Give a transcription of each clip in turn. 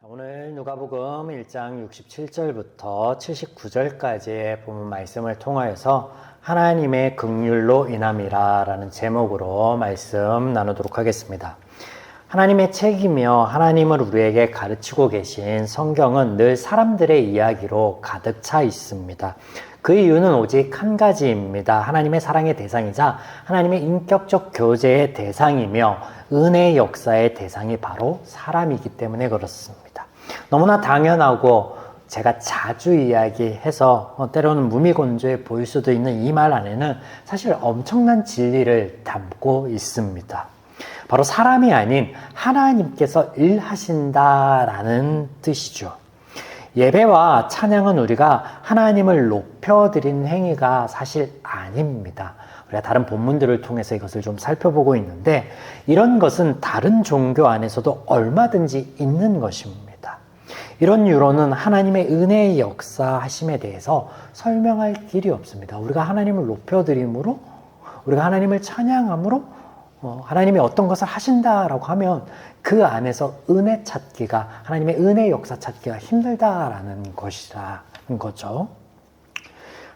오늘 누가복음 1장 67절부터 79절까지의 본문 말씀을 통하여서 하나님의 긍휼로 인함이라 라는 제목으로 말씀 나누도록 하겠습니다. 하나님의 책이며 하나님을 우리에게 가르치고 계신 성경은 늘 사람들의 이야기로 가득 차 있습니다. 그 이유는 오직 한 가지입니다. 하나님의 사랑의 대상이자 하나님의 인격적 교제의 대상이며 은혜의 역사의 대상이 바로 사람이기 때문에 그렇습니다. 너무나 당연하고 제가 자주 이야기해서 때로는 무미건조해 보일 수도 있는 이 말 안에는 사실 엄청난 진리를 담고 있습니다. 바로 사람이 아닌 하나님께서 일하신다라는 뜻이죠. 예배와 찬양은 우리가 하나님을 높여드리는 행위가 사실 아닙니다. 우리가 다른 본문들을 통해서 이것을 좀 살펴보고 있는데 이런 것은 다른 종교 안에서도 얼마든지 있는 것입니다. 이런 이유로는 하나님의 은혜의 역사하심에 대해서 설명할 길이 없습니다. 우리가 하나님을 높여드림으로, 우리가 하나님을 찬양함으로 하나님이 어떤 것을 하신다라고 하면 그 안에서 은혜 찾기가, 하나님의 은혜 역사 찾기가 힘들다라는 것이라는 거죠.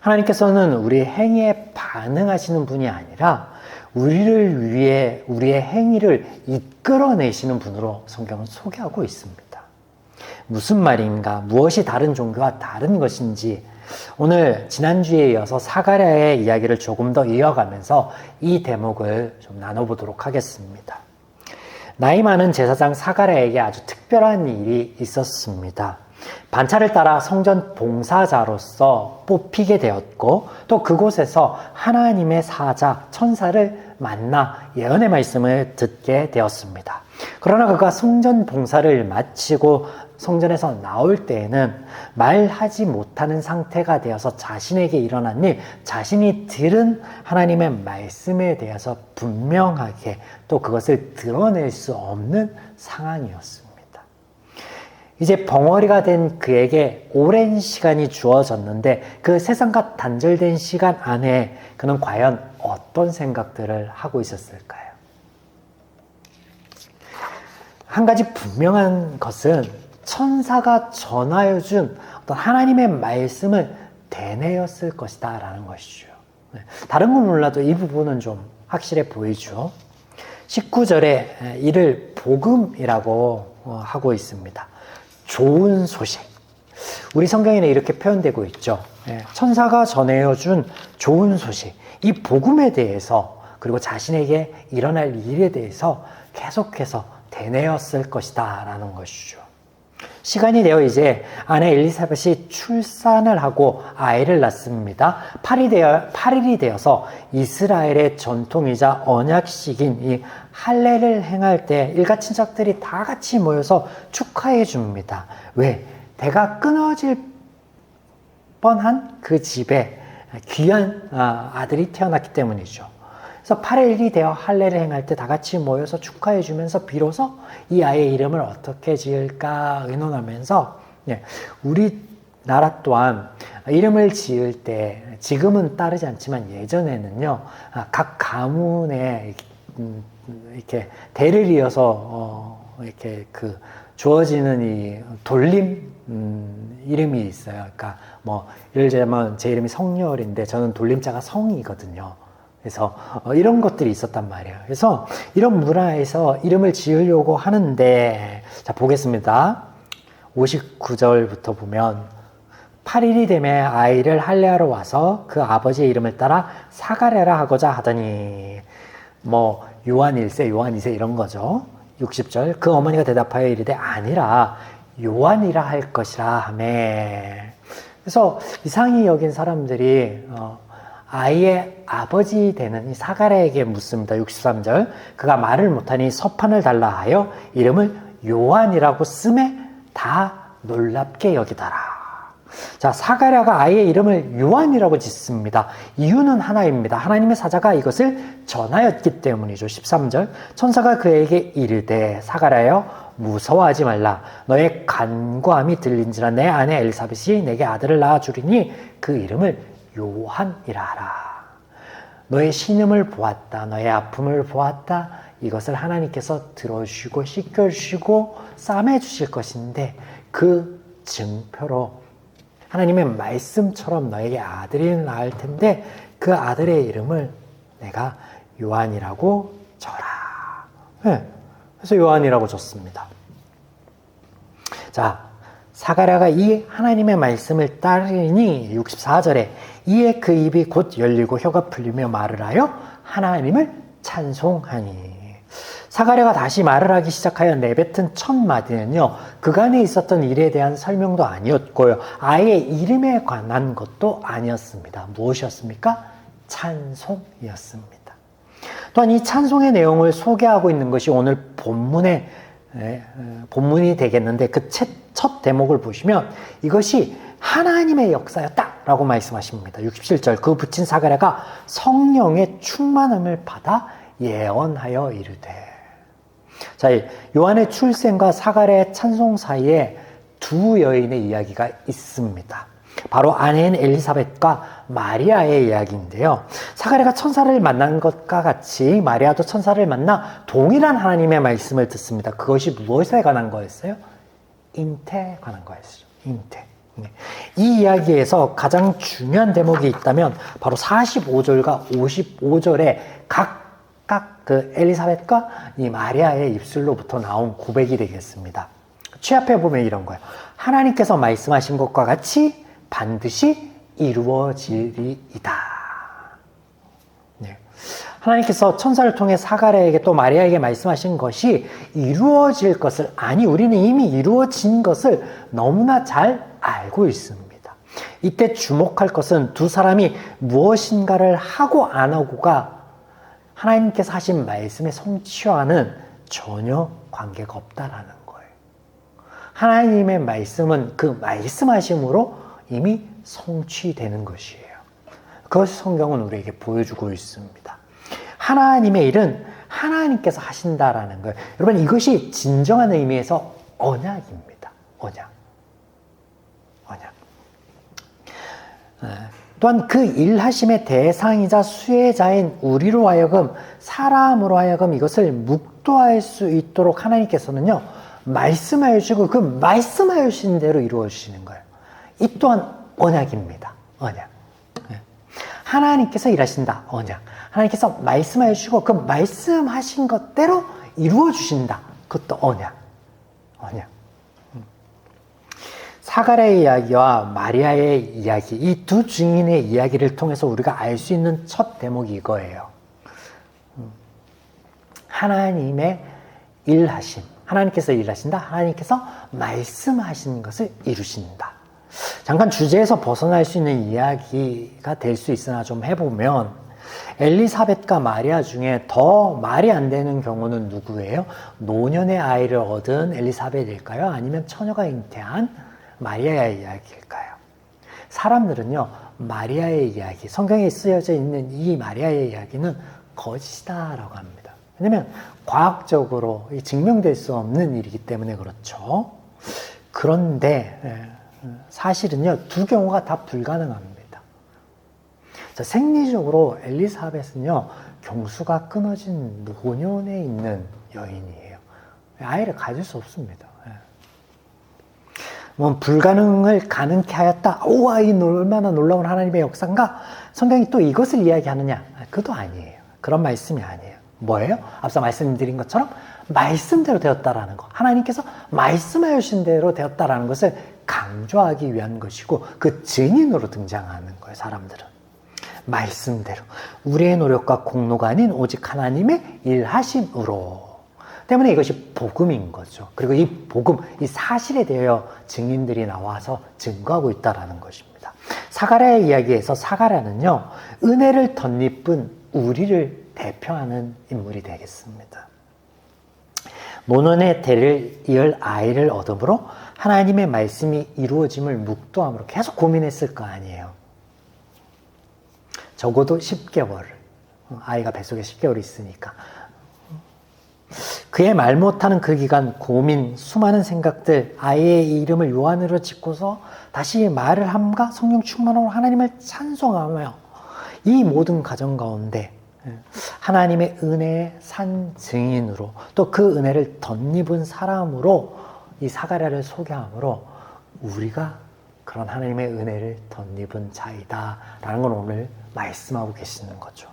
하나님께서는 우리 행위에 반응하시는 분이 아니라 우리를 위해 우리의 행위를 이끌어내시는 분으로 성경은 소개하고 있습니다. 무슨 말인가? 무엇이 다른 종교와 다른 것인지 오늘 지난주에 이어서 사가랴의 이야기를 조금 더 이어가면서 이 대목을 좀 나눠보도록 하겠습니다. 나이 많은 제사장 사가랴에게 아주 특별한 일이 있었습니다. 반차를 따라 성전 봉사자로서 뽑히게 되었고 또 그곳에서 하나님의 사자, 천사를 만나 예언의 말씀을 듣게 되었습니다. 그러나 그가 성전 봉사를 마치고 성전에서 나올 때에는 말하지 못하는 상태가 되어서 자신에게 일어난 일, 자신이 들은 하나님의 말씀에 대해서 분명하게 또 그것을 드러낼 수 없는 상황이었습니다. 이제 벙어리가 된 그에게 오랜 시간이 주어졌는데 그 세상과 단절된 시간 안에 그는 과연 어떤 생각들을 하고 있었을까요? 한 가지 분명한 것은 천사가 전하여 준 어떤 하나님의 말씀을 되뇌었을 것이다 라는 것이죠. 다른 건 몰라도 이 부분은 좀 확실해 보이죠. 19절에 이를 복음이라고 하고 있습니다. 좋은 소식. 우리 성경에는 이렇게 표현되고 있죠. 천사가 전해어 준 좋은 소식. 이 복음에 대해서 그리고 자신에게 일어날 일에 대해서 계속해서 되뇌었을 것이다 라는 것이죠. 시간이 되어 이제 아내 엘리사벳이 출산을 하고 아이를 낳습니다. 8일이 되어서 이스라엘의 전통이자 언약식인 이 할례를 행할 때 일가 친척들이 다 같이 모여서 축하해 줍니다. 왜? 대가 끊어질 뻔한 그 집에 귀한 아들이 태어났기 때문이죠. 그래서 8일이 되어 할례를 행할 때 다 같이 모여서 축하해 주면서 비로소 이 아이의 이름을 어떻게 지을까 의논하면서 우리나라 또한 이름을 지을 때 지금은 따르지 않지만 예전에는요 각 가문에 이렇게 대를 이어서 이렇게 그 주어지는 이 돌림 이름이 있어요. 그러니까 뭐 예를 들자면 제 이름이 성렬인데 저는 돌림자가 성이거든요. 그래서 이런 것들이 있었단 말이에요. 그래서 이런 문화에서 이름을 지으려고 하는데 자 보겠습니다. 59절부터 보면 8일이 되매 아이를 할례하러 와서 그 아버지의 이름을 따라 사가랴라 하고자 하더니 뭐 요한 1세, 요한 2세 이런 거죠. 60절 그 어머니가 대답하여 이르되 아니라 요한이라 할 것이라 하매. 그래서 이상히 여긴 사람들이 아이의 아버지 되는 이 사가랴에게 묻습니다. 63절 그가 말을 못하니 서판을 달라 하여 이름을 요한이라고 쓰매 다 놀랍게 여기더라. 자, 사가랴가 아이의 이름을 요한이라고 짓습니다. 이유는 하나입니다. 하나님의 사자가 이것을 전하였기 때문이죠. 13절 천사가 그에게 이르되 사가랴여 무서워하지 말라. 너의 간구함이 들린지라 내 아내 엘리사벳이 내게 아들을 낳아주리니 그 이름을 요한이라 하라. 너의 신음을 보았다. 너의 아픔을 보았다. 이것을 하나님께서 들어주시고 씻겨주시고 싸매주실 것인데 그 증표로 하나님의 말씀처럼 너에게 아들이 낳을 텐데 그 아들의 이름을 내가 요한이라고 져라. 네, 그래서 요한이라고 줬습니다. 자, 사가랴가 이 하나님의 말씀을 따르니 64절에 이에 그 입이 곧 열리고 혀가 풀리며 말을 하여 하나님을 찬송하니. 사가랴가 다시 말을 하기 시작하여 내뱉은 첫 마디는요, 그간에 있었던 일에 대한 설명도 아니었고요, 아예 이름에 관한 것도 아니었습니다. 무엇이었습니까? 찬송이었습니다. 또한 이 찬송의 내용을 소개하고 있는 것이 오늘 본문이 되겠는데 그 첫 대목을 보시면 이것이 하나님의 역사였다라고 말씀하십니다. 67절 그 붙인 사가랴가 성령의 충만함을 받아 예언하여 이르되. 자, 요한의 출생과 사가랴의 찬송 사이에 두 여인의 이야기가 있습니다. 바로 아내인 엘리사벳과 마리아의 이야기인데요. 사가랴가 천사를 만난 것과 같이 마리아도 천사를 만나 동일한 하나님의 말씀을 듣습니다. 그것이 무엇에 관한 거였어요? 잉태에 관한 거였어요. 잉태. 이 이야기에서 가장 중요한 대목이 있다면 바로 45절과 55절에 각각 그 엘리사벳과 이 마리아의 입술로부터 나온 고백이 되겠습니다. 취합해 보면 이런 거예요. 하나님께서 말씀하신 것과 같이 반드시 이루어지리이다. 네. 하나님께서 천사를 통해 사가랴에게 또 마리아에게 말씀하신 것이 이루어질 것을, 아니 우리는 이미 이루어진 것을 너무나 잘 알고 있습니다. 이때 주목할 것은 두 사람이 무엇인가를 하고 안 하고가 하나님께서 하신 말씀의 성취와는 전혀 관계가 없다라는 거예요. 하나님의 말씀은 그 말씀하심으로 이미 성취되는 것이에요. 그것을 성경은 우리에게 보여주고 있습니다. 하나님의 일은 하나님께서 하신다라는 거예요. 여러분, 이것이 진정한 의미에서 언약입니다. 언약. 또한 그 일하심의 대상이자 수혜자인 우리로 하여금, 사람으로 하여금 이것을 묵도할 수 있도록 하나님께서는요, 말씀하여 주시고 그 말씀하여 주신 대로 이루어 주시는 거예요. 이 또한 언약입니다. 언약. 하나님께서 일하신다. 언약. 하나님께서 말씀하여 주시고 그 말씀하신 것대로 이루어 주신다. 그것도 언약. 사가랴의 이야기와 마리아의 이야기, 이 두 증인의 이야기를 통해서 우리가 알 수 있는 첫 대목이 이거예요. 하나님의 일하심. 하나님께서 일하신다. 하나님께서 말씀하신 것을 이루신다. 잠깐 주제에서 벗어날 수 있는 이야기가 될 수 있으나 좀 해보면, 엘리사벳과 마리아 중에 더 말이 안 되는 경우는 누구예요? 노년의 아이를 얻은 엘리사벳일까요? 아니면 처녀가 잉태한 마리아의 이야기일까요? 사람들은요, 마리아의 이야기, 성경에 쓰여져 있는 이 마리아의 이야기는 거짓이다라고 합니다. 왜냐하면 과학적으로 증명될 수 없는 일이기 때문에 그렇죠. 그런데 사실은요, 두 경우가 다 불가능합니다. 자, 생리적으로 엘리사벳은요, 경수가 끊어진 노년에 있는 여인이에요. 아이를 가질 수 없습니다. 뭐 불가능을 가능케 하였다. 우와, 이 얼마나 놀라운 하나님의 역사인가? 성경이 또 이것을 이야기하느냐? 그것도 아니에요. 그런 말씀이 아니에요. 뭐예요? 앞서 말씀드린 것처럼 말씀대로 되었다라는 거. 하나님께서 말씀하여 주신 대로 되었다라는 것을 강조하기 위한 것이고, 그 증인으로 등장하는 거예요, 사람들은. 말씀대로. 우리의 노력과 공로가 아닌 오직 하나님의 일하심으로. 때문에 이것이 복음인 거죠. 그리고 이 복음, 이 사실에 대하여 증인들이 나와서 증거하고 있다는 것입니다. 사가랴의 이야기에서 사가랴는요, 은혜를 덧입은 우리를 대표하는 인물이 되겠습니다. 노년의 대를 이을 아이를 얻음으로 하나님의 말씀이 이루어짐을 묵도함으로 계속 고민했을 거 아니에요. 적어도 10개월. 아이가 뱃속에 10개월이 있으니까. 그의 말 못하는 그 기간 고민, 수많은 생각들, 아이의 이름을 요한으로 짓고서 다시 말을 함과 성령 충만으로 하나님을 찬송하며 이 모든 과정 가운데 하나님의 은혜의 산 증인으로 또 그 은혜를 덧입은 사람으로 이 사가랴를 소개함으로 우리가 그런 하나님의 은혜를 덧입은 자이다 라는 걸 오늘 말씀하고 계시는 거죠.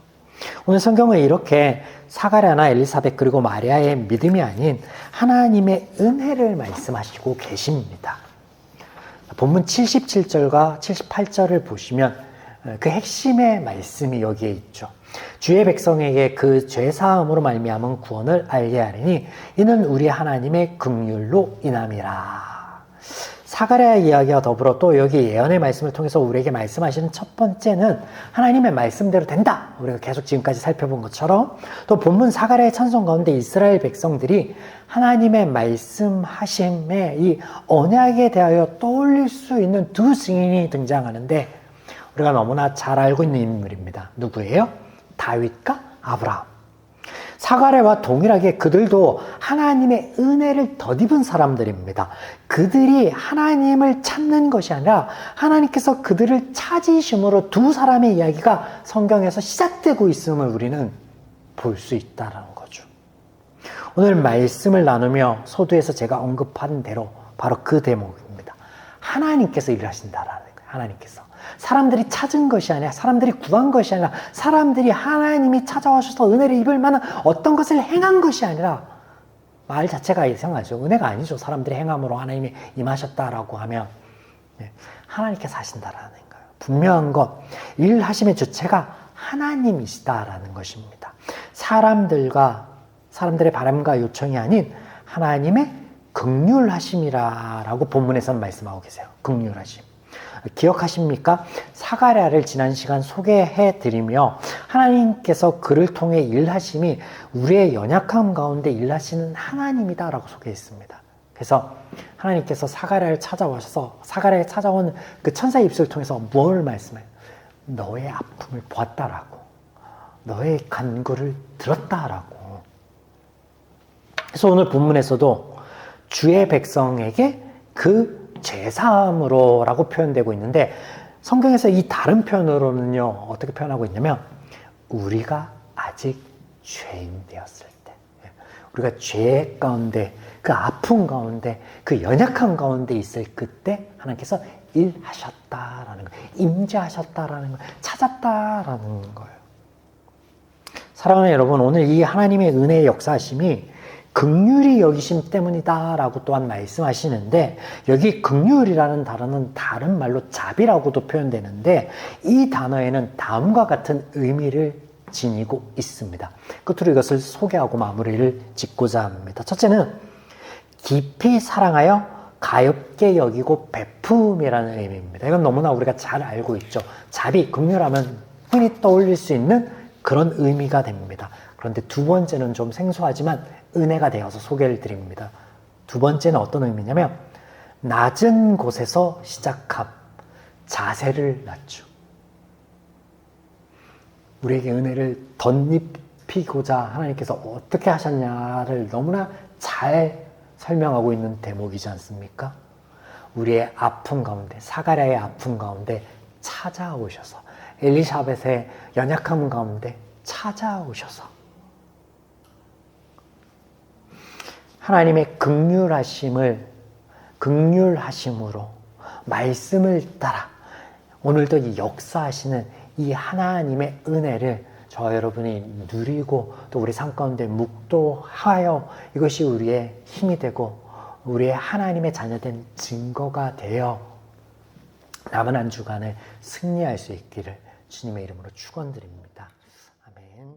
오늘 성경은 이렇게 사가랴나 엘리사벳 그리고 마리아의 믿음이 아닌 하나님의 은혜를 말씀하시고 계십니다. 본문 77절과 78절을 보시면 그 핵심의 말씀이 여기에 있죠. 주의 백성에게 그 죄사함으로 말미암은 구원을 알게 하리니 이는 우리 하나님의 긍휼로 인함이라. 사가랴 이야기와 더불어 또 여기 예언의 말씀을 통해서 우리에게 말씀하시는 첫 번째는 하나님의 말씀대로 된다. 우리가 계속 지금까지 살펴본 것처럼 또 본문 사가랴의 찬송 가운데 이스라엘 백성들이 하나님의 말씀하심에 이 언약에 대하여 떠올릴 수 있는 두 증인이 등장하는데 우리가 너무나 잘 알고 있는 인물입니다. 누구예요? 다윗과 아브라함. 사가랴와 동일하게 그들도 하나님의 은혜를 덧입은 사람들입니다. 그들이 하나님을 찾는 것이 아니라 하나님께서 그들을 찾으심으로 두 사람의 이야기가 성경에서 시작되고 있음을 우리는 볼 수 있다는 거죠. 오늘 말씀을 나누며 소두에서 제가 언급한 대로 바로 그 대목입니다. 하나님께서 일하신다라는 거예요. 하나님께서. 사람들이 찾은 것이 아니라 사람들이 구한 것이 아니라 사람들이 하나님이 찾아와셔서 은혜를 입을 만한 어떤 것을 행한 것이 아니라 말 자체가 이상하죠. 은혜가 아니죠. 사람들이 행함으로 하나님이 임하셨다라고 하면 하나님께서 하신다라는 거예요. 분명한 것, 일하심의 주체가 하나님이시다라는 것입니다. 사람들의 바람과 요청이 아닌 하나님의 긍휼하심이라고 본문에서는 말씀하고 계세요. 긍휼하심. 기억하십니까? 사가랴를 지난 시간 소개해 드리며 하나님께서 그를 통해 일하심이 우리의 연약함 가운데 일하시는 하나님이다 라고 소개했습니다. 그래서 하나님께서 사가랴를 찾아와서 사가랴에 찾아온 그 천사의 입술을 통해서 뭘 말씀해요? 너의 아픔을 보았다라고, 너의 간구를 들었다라고. 그래서 오늘 본문에서도 주의 백성에게 그 죄사함으로 라고 표현되고 있는데 성경에서 이 다른 표현으로는요 어떻게 표현하고 있냐면 우리가 아직 죄인 되었을 때, 우리가 죄 가운데 그 아픔 가운데 그 연약함 가운데 있을 그때 하나님께서 일하셨다라는 거예요. 임재하셨다라는 거예요. 찾았다라는 거예요. 사랑하는 여러분, 오늘 이 하나님의 은혜의 역사하심이 긍휼히 여기심 때문이다라고 또한 말씀하시는데 여기 긍휼이라는 단어는 다른 말로 자비라고도 표현되는데 이 단어에는 다음과 같은 의미를 지니고 있습니다. 끝으로 이것을 소개하고 마무리를 짓고자 합니다. 첫째는 깊이 사랑하여 가엾게 여기고 베품이라는 의미입니다. 이건 너무나 우리가 잘 알고 있죠. 자비, 긍휼하면 흔히 떠올릴 수 있는 그런 의미가 됩니다. 그런데 두 번째는 좀 생소하지만 은혜가 되어서 소개를 드립니다. 두 번째는 어떤 의미냐면 낮은 곳에서 시작함, 자세를 낮추. 우리에게 은혜를 덧입히고자 하나님께서 어떻게 하셨냐를 너무나 잘 설명하고 있는 대목이지 않습니까? 우리의 아픔 가운데, 사가랴의 아픔 가운데 찾아오셔서, 엘리사벳의 연약함 가운데 찾아오셔서 하나님의 긍휼하심으로 말씀을 따라 오늘도 이 역사하시는 이 하나님의 은혜를 저 여러분이 누리고 또 우리 삶 가운데 묵도하여 이것이 우리의 힘이 되고 우리의 하나님의 자녀된 증거가 되어 남은 한 주간을 승리할 수 있기를 주님의 이름으로 축원드립니다. 아멘.